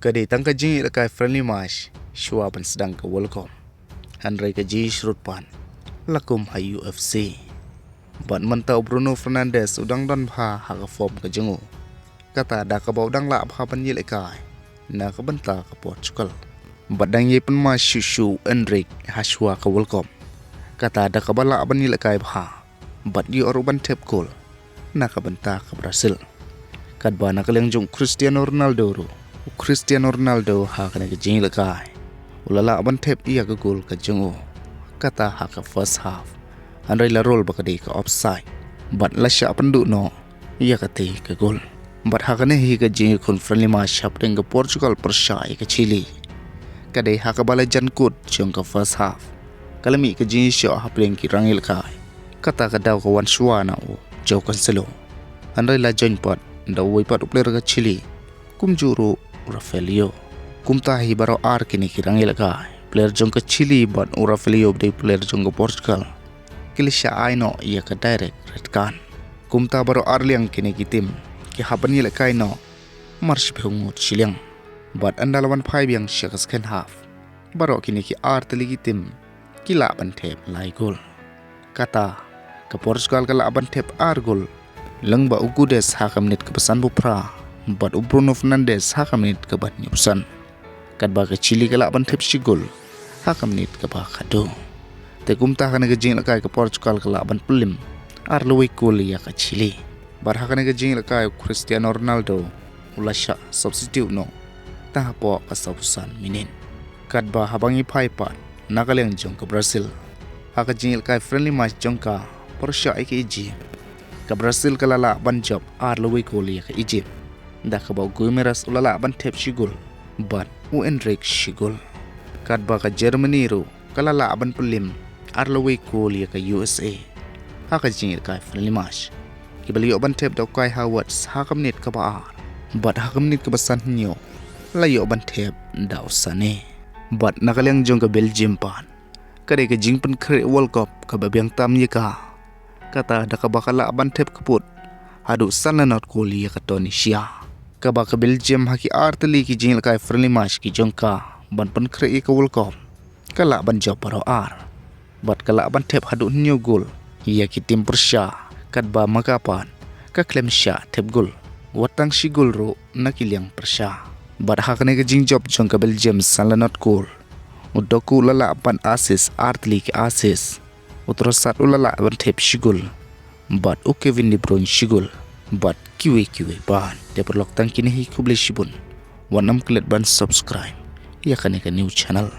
Kadi tangka jing lakai friendly match shua ban sedang ke welcome. Hynrei ke ji shrut pan. Lakum hai UFC. Ban mentau Bruno Fernandes udang don pha haka form ke jengu. Kata dah ke bau dang la pha ban lakai. Na ke benta ke Portugal. Badang ye pen match shushu Endrik hashua ke welcome. Kata dah ke bala ban lakai pha. Bad yu oruban thep goal. Na ke benta ke Brazil. Kad ba na keleng jung Cristiano Ronaldo ro. Cristiano Ronaldo ha kana ke jing lakai. Ulala ban thep ia ke goal ke jengu. Kata ha ke first half. Hynrei la roll bakadi ke offside. But la sya pendu no. Ia kati ke goal. But ha kana hi ke jing kun friendly match hap deng ke Portugal persai ke Chile. Kadai ha ke bala jan kut jung ke first half. Kalami ke jing sya hap deng ki rangil kai. Kata ke daw ke wan shua na o. Jau cancelo. Hynrei la join pot. Daw wai pot player ke Chile. Kum juru Rafaelio. Kumtahi baro ar kini kirang ilaka. Player jong ke Chile but Rafaelio de player jong ke Portugal. Kilisha aino ia ke direct red card. Kumta baro ar liang kini ki tim. Ki haban ilaka no. Marsh behungut Chileang. But andalawan pai biang siya ke second half. Baro kini ki ar teli ki tim. Kila ban tep lai gol. Kata ke Portugal ke la ban tep ar gol. Lang ba ugudes hakam nit ke pesan bupra. But Bruno Fernandes hakam nit ke bat nyusan. Kad ba ke Chile ke la ban thep sigol. Hakam nit ke ba kado. Te kumta kana ke jing lakai ke Portugal ke la ban pelim. Ar luwe gol ya ke Chile. Bar hakana ke jing lakai Cristiano Ronaldo. Ulasha substitute no. Tah po ke sabusan minin. Kad ba habangi pai pat. Nakaleng jong ke Brazil. Haka jing lakai friendly match jong ka. Porsha ke Egypt. Ke Brazil ke la ban job. Ar luwe gol ya ke Egypt. Dah ke bau gumeras ulala ban thep shigul. But Endrik shigul. Kad ba ke Germany ro kalala ban pelim arlawe gol ya ke USA. Haka jingir kai friendly match. Kibali ban thep daw kai Howard hakam nit ke ba ar. But hakam nit ke basan nyo. Layo ban thep daw sane. But nakaleng jong ke Belgium pan. Kade ke jing pen kre World Cup ke babiang tam ye ka. Kata dah ke bakala ban thep keput. Hadu sananot gol ya ke Tunisia. Kaba ke Belgium haki arteli ki jing lakai friendly match ki jongka ban pen krei ke World Cup. Kala ban job baro ar. Bat kala ban thep hadu new goal. Ia ki tim Persya kad ba makapan. Ka klem sya thep goal. Watang si goal ro nakiliang Persya. Bat hakane ke jing job jongka Belgium salanot goal. Udoku lala ban assist arteli ki assist. Utrosat ulala ban thep si goal. Bat u Kevin De Bruyne si goal. But kiwe ban dia perlok tang kini hi kuble shibun wanam klet ban subscribe ya kan new channel.